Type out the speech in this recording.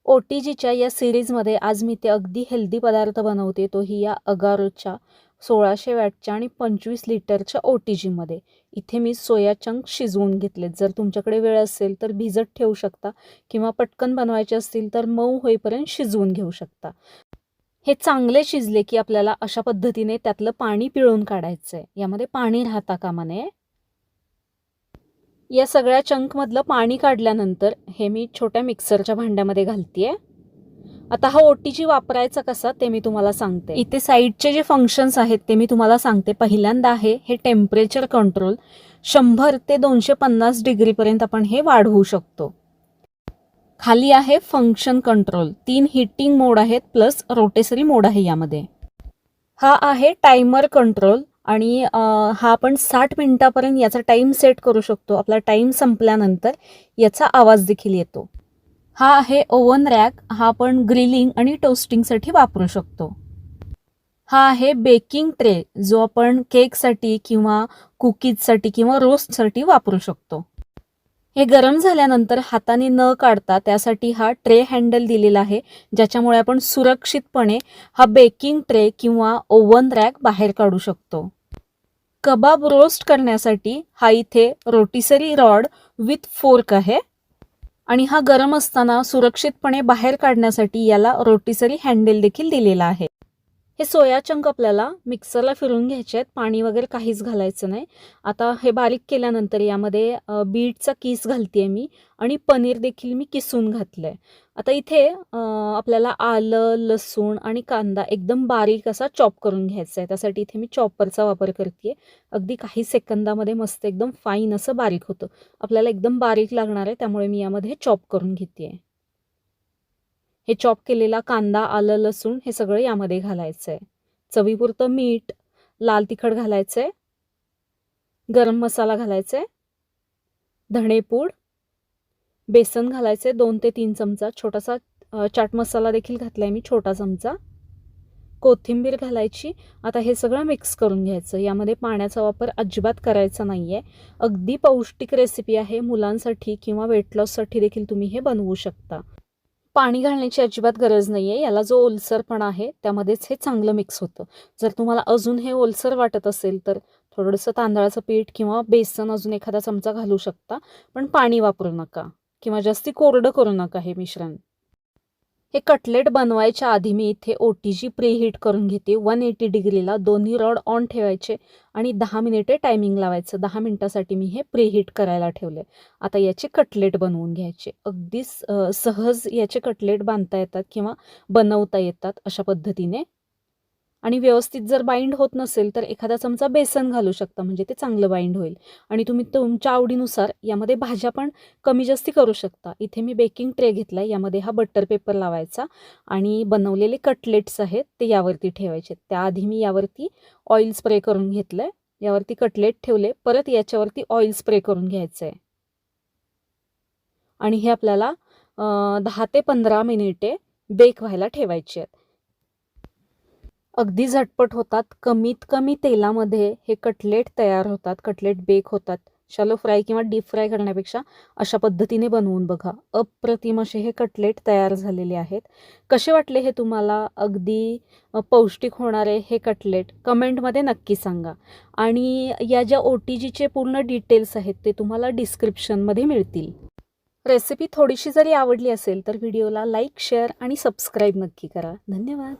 OTGच्या या सिरीजमध्ये आज मी ते अगदी हेल्दी पदार्थ बनवते, तोही या अगारोच्या 1600 वॅटच्या आणि 25 लिटरच्या OTGमध्ये. इथे मी सोया चंक शिजवून घेतलेत. जर तुमच्याकडे वेळ असेल तर भिजत ठेवू शकता किंवा पटकन बनवायचे असतील तर मऊ होईपर्यंत शिजवून घेऊ शकता. हे चांगले शिजले की आपल्याला अशा पद्धतीने त्यातलं पाणी पिळून काढायचं आहे. यामध्ये पाणी राहता कामा नये. या सगळ्या चंकमधलं पाणी काढल्यानंतर हे मी छोट्या मिक्सरच्या भांड्यामध्ये घालतेय. आता हा OTG वापरायचा कसा ते मी तुम्हाला सांगते. इथे साईडचे जे फंक्शन्स आहेत ते मी तुम्हाला सांगते. पहिल्यांदा आहे हे टेम्परेचर कंट्रोल. 100 ते 250 डिग्रीपर्यंत आपण हे वाढवू शकतो. खाली आहे फंक्शन कंट्रोल. 3 हीटिंग मोड आहेत प्लस रोटेसरी मोड आहे यामध्ये. हा आहे टायमर कंट्रोल आणि हा आपण 60 मिनिटापर्यंत याचा टाइम सेट करू शकतो. आपला टाइम संपल्यानंतर याचा आवाज देखील येतो. हा आहे ओव्हन रॅक. हा आपण ग्रिलिंग आणि टोस्टिंगसाठी वापरू शकतो. हा आहे बेकिंग ट्रे, जो आपण केकसाठी किंवा कुकीजसाठी किंवा रोस्टसाठी वापरू शकतो. हे गरम झाल्यानंतर हाताने न काढता त्यासाठी हा ट्रे हँडल दिलेला आहे, ज्याच्यामुळे आपण सुरक्षितपणे हा बेकिंग ट्रे किंवा ओव्हन रॅक बाहेर काढू शकतो. कबाब रोस्ट करण्यासाठी हा इथे रोटिसरी रॉड विथ फोर्क आहे आणि हा गरम असताना सुरक्षितपणे बाहेर काढण्यासाठी याला रोटिसरी हँडल देखील दिलेला आहे. हे सोया चंक आपल्याला मिक्सरला फिरून घ्यायचे आहेत. पाणी वगैरे काहीच घालायचं नाही. आता हे बारीक केल्यानंतर यामध्ये बीटचा किस घालते मी आणि पनीर देखील मी किसून घातलं आहे. आता इथे आपल्याला आलं, लसूण आणि कांदा एकदम बारीक असा चॉप करून घ्यायचा आहे. त्यासाठी इथे मी चॉपरचा वापर करते. अगदी काही सेकंदामध्ये मस्त एकदम फाईन असं बारीक होतं. आपल्याला एकदम बारीक लागणार आहे, त्यामुळे मी यामध्ये चॉप करून घेते. हे चॉप केलेला कांदा, आलं, लसूण हे सगळं यामध्ये घालायचं आहे. चवीपुरतं मीठ, लाल तिखट घालायचं आहे, गरम मसाला घालायचा आहे, धणेपूड, बेसन घालायचे 2 ते 3 चमचा, छोटासा चाट मसाला देखील घातलाय मी छोटा चमचा, कोथिंबीर घालायची. आता हे सगळं मिक्स करून घ्यायचं. यामध्ये पाण्याचा वापर अजिबात करायचा नाहीये. अगदी पौष्टिक रेसिपी आहे. मुलांसाठी किंवा वेट लॉससाठी देखील तुम्ही हे बनवू शकता. पाणी घालण्याची अजिबात गरज नाही आहे. याला जो ओलसरपणा आहे त्यामध्येच हे चांगलं मिक्स होतं. जर तुम्हाला अजून हे ओलसर वाटत असेल तर थोडंसं तांदळाचं पीठ किंवा बेसन अजून एखादा चमचा घालू शकता, पण पाणी वापरू नका किंवा जास्ती कोरडं करू नका हे मिश्रण. हे कटलेट बनवायच्या आधी मी इथे OTG प्रीहीट करून घेते. 180 डिग्रीला दोन्ही रॉड ऑन ठेवायचे आणि 10 मिनिटे टायमिंग लावायचं. 10 मिनिटासाठी मी हे प्रीहीट करायला ठेवले. आता याचे कटलेट बनवून घ्यायचे. अगदी सहज याचे कटलेट बांधता येतात किंवा बनवता येतात अशा पद्धतीने. आणि व्यवस्थित जर बाइंड होत नसेल तर एखादा चमचा बेसन घालू शकता, म्हणजे ते चांगलं बाइंड होईल. आणि तुम्ही तुमच्या आवडीनुसार यामध्ये भाज्या पण कमी जास्ती करू शकता. इथे मी बेकिंग ट्रे घेतला आहे. यामध्ये हा बटर पेपर लावायचा आणि बनवलेले कटलेट्स आहेत ते यावरती ठेवायचे. त्याआधी मी यावरती ऑइल स्प्रे करून घेतलं आहे. यावरती कटलेट ठेवले, परत याच्यावरती ऑइल स्प्रे करून घ्यायचं आहे आणि हे आपल्याला 10 ते 15 मिनिटे बेक व्हायला ठेवायचे आहेत. अगदी झटपट होतात. कमीत कमी तेलामध्ये हे कटलेट तयार होतात, कटलेट बेक होतात. शॅलो फ्राय किंवा डीप फ्राय करण्यापेक्षा अशा पद्धतीने बनवून बघा. अप्रतिम असे हे कटलेट तयार झालेले आहेत. कसे वाटले हे तुम्हाला? अगदी पौष्टिक होणारे हे कटलेट कमेंटमध्ये नक्की सांगा. आणि या ज्या OTGचे पूर्ण डिटेल्स आहेत ते तुम्हाला डिस्क्रिप्शनमध्ये मिळतील. रेसिपी थोडीशी जरी आवडली असेल तर व्हिडिओला लाईक, शेअर आणि सबस्क्राईब नक्की करा. धन्यवाद.